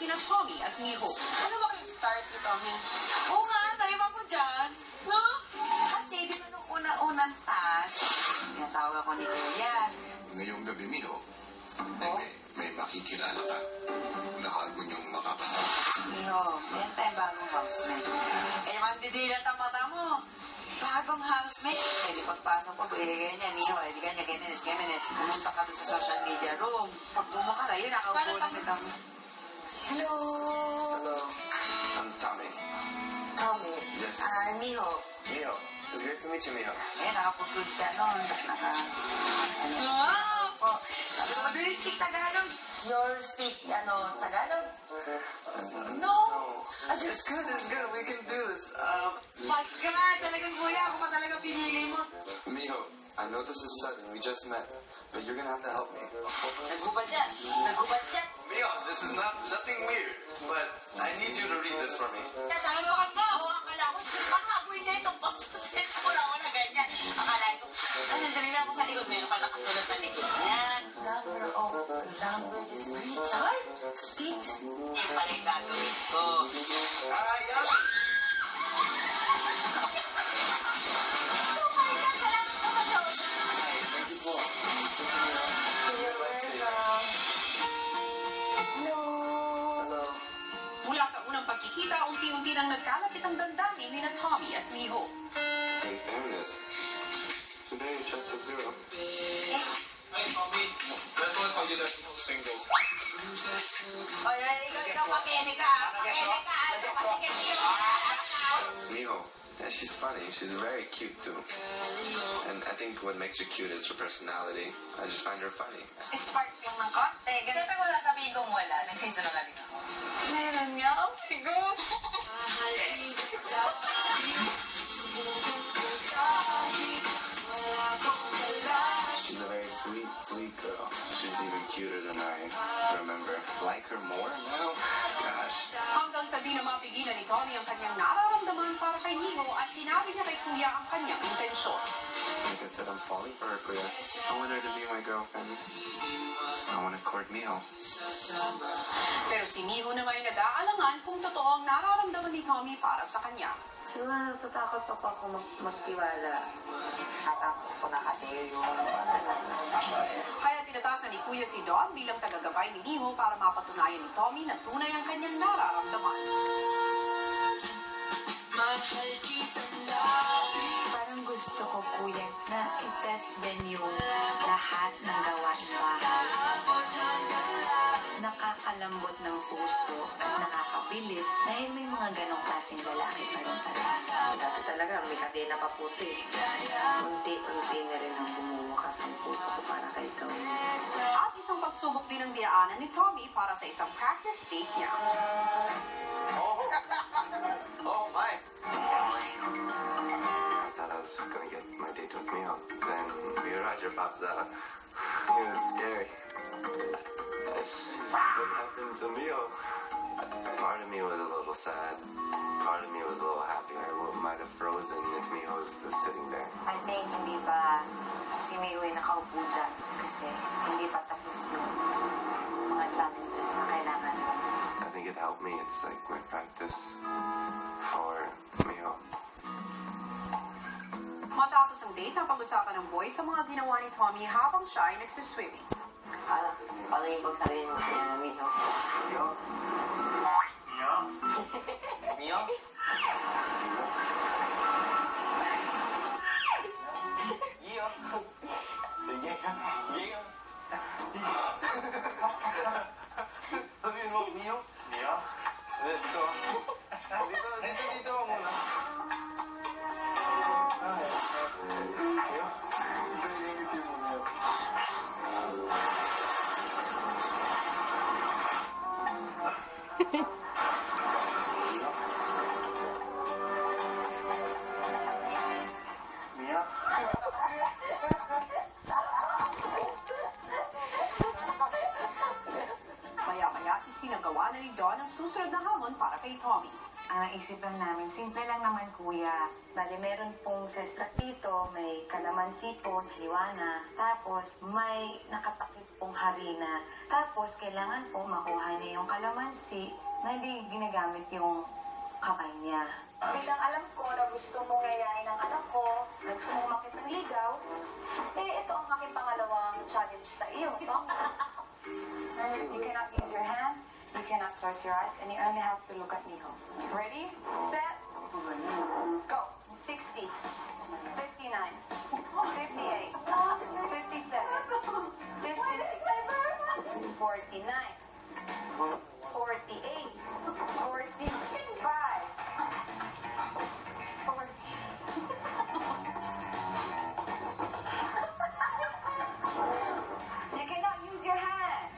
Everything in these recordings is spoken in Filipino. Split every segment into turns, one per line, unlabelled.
sina Tommy at Miho.
Ano ba kayo start ni Tommy?
Oo nga, tayo ba ko dyan?
No?
Kasi di ba nung una-unang task, tinatawag ako ni Kuya.
Ngayong gabi, Miho, may makikilala ka. Nakago niyong makakasama.
Miho, yan tayong bagong housemate. Eh, mandidilat ang mata mo. Bagong housemate. Eh, di pagpasok ko, ganyan, Miho. Eh, di ganyan, Geminis. Pumunta ka doon sa social media room. Pag bumuka na, yun, nakaupo na si Tommy. Hello.
Hello, I'm Tommy.
Tommy.
Yes.
Miho.
Miho. It's great to meet you, Miho.
Eh, nakapusod siya noon. Tapos
Wow!
Oh, sabi mo, do you speak Tagalog? Your speak, Tagalog? No!
It's good, it's good. We can do this.
My God! Talagang kuya, ako pa talaga pinili mo.
Miho, I know this is sudden. We just met. But you're gonna have to help me.
Nagubad siya.
Miho, this is nothing weird. But I need you to read this for me.
Ano ka ba? Oo, akala ko, ang agoy na itong pasusit ko lang ako na ganyan. Akala ko, nandali na ako sa likod. Meron ka nakasulat sa likod. Yan. Number of languages Richard speaks. Yan pala yung gagawin ko.
Yeah. Hello.
Mula sa unang pagkikita, unti-unti nang nagkalapit ang damdamin ni Tommy at Miho.
In fairness, she's a very attractive girl.
Hi, Tommy. That was how you said single.
Ikaw, pakeme ka.
Miho. Yeah, she's funny. She's very cute too. And I think what makes her cute is her personality. I just find her funny.
Spark yung ng konti. Siyempre wala sabihin kong wala. Nagsisinungaling ako.
Meron nga. Siguro.
She's a very sweet girl. She's even cuter than I remember. Like her more now? Gosh.
Hanggang sa di na mapigilan ni Tommy ang kanyang nararamdaman para kay Miho at sinabi niya kay Kuya ang kanyang intensyon.
Like I said, I'm falling for her, Kuya. I want her to be my girlfriend. I want to court Miho.
Pero si Miho naman ay nag-aalangan kung totoo ang nararamdaman ni Tommy para sa kanya.
Siguro natatakot ako magtiwala.
Kasama ko na kasi yung Kaya pinatasan ni Kuya si Don bilang tagagabay ni Miho para mapatunayan ni Tommy na tunay ang kanyang nararamdaman.
Parang gusto ko, kuya, na i-test din yung lahat ng gawain bahay. Nakakalambot ng puso at nakakabilit dahil may mga ganong klaseng lalaki pa rin pala.
Dati talaga, may kadena pa puti. Unti-unti na rin ang bumubukas ang puso ko para kay Tommy.
At isang pagsubok din ang dinaanan ni Tommy para sa isang practice date niya.
Oh, my. I thought I was going to get my date with Miho. Then Roger pops out. It was scary. What happened to Miho? Part of me was a little sad. Part of me was a little happy. I might have frozen if Miho was still sitting there.
I think hindi pa si Mayuy nakaupo dyan kasi hindi pa tapos yung mga challenges na kailangan.
I think it helped me. It's like my practice for Miho.
Matapos ang date, ang pag-usapan ng boys sa mga ginawa ni Tommy habang siya ay nagsiswimming.
Paano yung pagsabihin mo kaya na Miho?
Miho?
Mio?
Miho? Sabihin mo, Miho?
Mio?
Dito ka muna. Miho? Ingiti mo, Miho.
Mia?
Maya-maya, isinagawa
Isinagawa na ni Dawn ang susunod na hamon para kay Tommy.
Ang isip lang namin, simple lang naman kuya. Bali, meron pong sestra dito, may kalamansi po, liwana, tapos may nakatakip pong harina. Tapos, kailangan po makuha niya yung kalamansi na hindi ginagamit yung kamay niya. Bilang alam ko na gusto mong yayain ng anak ko, na gusto mong makit ng ligaw, ito ang aking pangalawang challenge sa iyo, Tommy. You cannot use your hand, you cannot close your eyes, and you only have to look at Miho. Ready, set, go. 60, 59, 58, 57, 56, 49, 48, 45, 40. You cannot use your hand.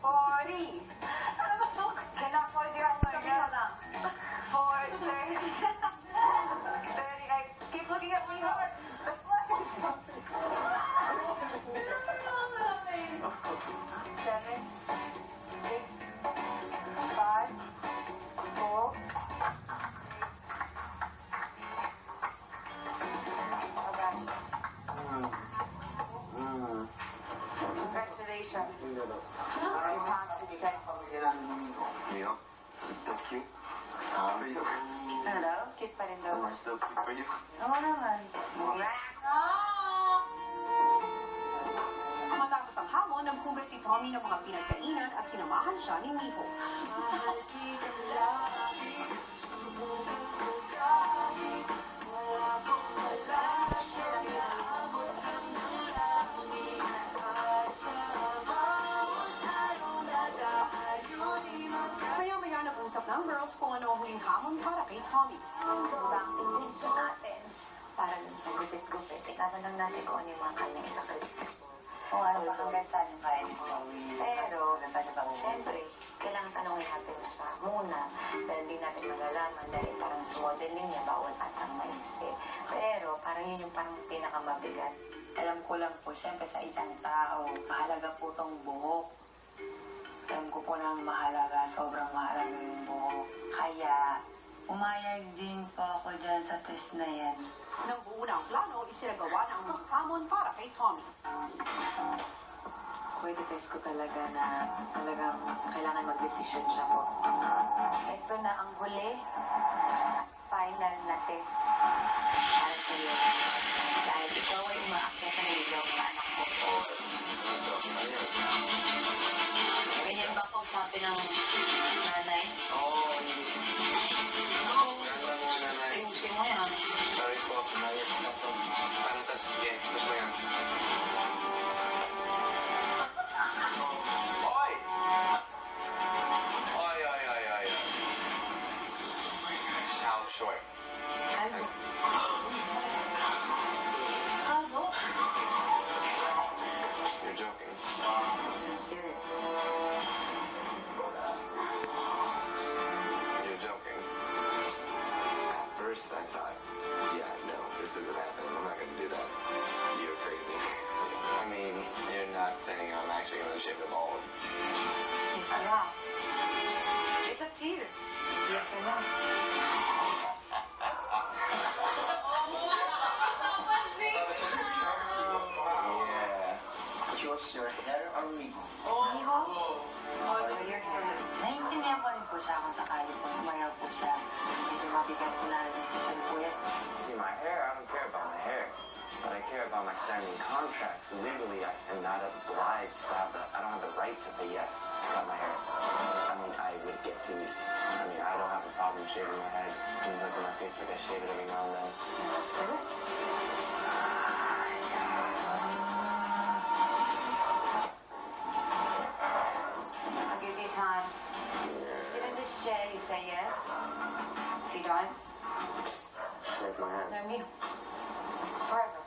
40. Cannot close your eyes. Kabila lang. 40, 30. Keep looking at me. 7, 6, 5, 4. Congratulations. You passed this test.
Mio, I'm still cute. How are you?
Hello? Cute pa rin daw.
I'm still cute for you.
Oo naman.
Matapos ang hamon, naghugas si Tommy ng mga pinagkainan at sinamahan siya ni Miho. Maya-maya nag-usap ng girls kung ano ang huling hamon para kay Tommy.
Diba ang intention natin? Para dun sa gupit-gupit. Ikapan lang natin kung ano yung mga kanyang isakit. Kung ano pa hanggang saan yung kaya mo. Pero, syempre, kailangan tanongin natin siya muna. Dahil hindi natin magalaman dahil parang sa modeling niya, bawal atang maisip. Pero, parang yun yung parang pinakamabigat. Alam ko lang po, syempre sa isang tao, mahalaga po tong buhok. Alam ko po na mahalaga, sobrang mahalaga yung buhok. Kaya, umayag din po ako dyan sa test na yan.
Nang buo na ang plano, isinagawa na ang hamon para kay Tommy.
So, test ko talaga na talagang kailangan mag-desisyon siya po. Ito na ang huli, final na test para sa iyo. Dahil ikaw ay umaakyat ng ligaw sa anak ko. Ganyan ba kausapin ng nanay?
Oo,
Ayusin mo yan.
sorry po. Mayat na po. Paano tas? Sige, gusto mo yan. Oy! Oy, oy, oy, oy. How short?
Ano?
You're joking.
I'm serious.
You're joking. At first I thought, yeah, no, this isn't happening. I'm not gonna do that. You're crazy. I mean, you're not saying I'm actually gonna shave it bald.
Yes or no? It's up to you. Yes or no?
Yeah.
Choose your hair or me?
Miho? Oh, your hair. Naiintindihan ko rin po siya kung sakali po lumayaw po siya. Medyo mabigat na decision po yan.
See, my hair, I don't care about my hair. But I care about my standing contracts. Legally, I am not obliged to have I don't have the right to say yes about my hair. I mean, I would get sued. I mean, I don't have a problem shaving my head. You look at my Facebook, I shave it every now and then.
I'll give you time. Sit in this chair, you say yes. If you don't,
Shave my head.
no me. Forever.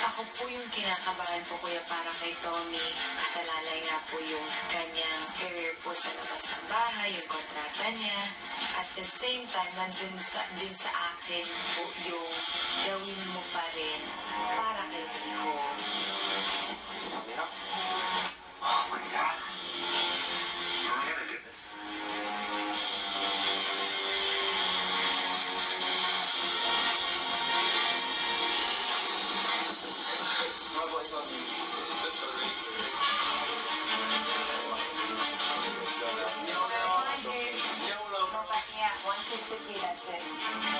Ako po yung kinakain
kinakabahan po kuya para kay Tommy. Kasalalay nga po yung kanyang career po sa labas ng bahay, yung kontrata niya. At the same time, nandun din sa akin po yung gawin mo pa rin para kay Miho.
Oh my God. You're gonna do this.
Bravo, ikaw. That's already
So, but yeah, once you sit here, that's it.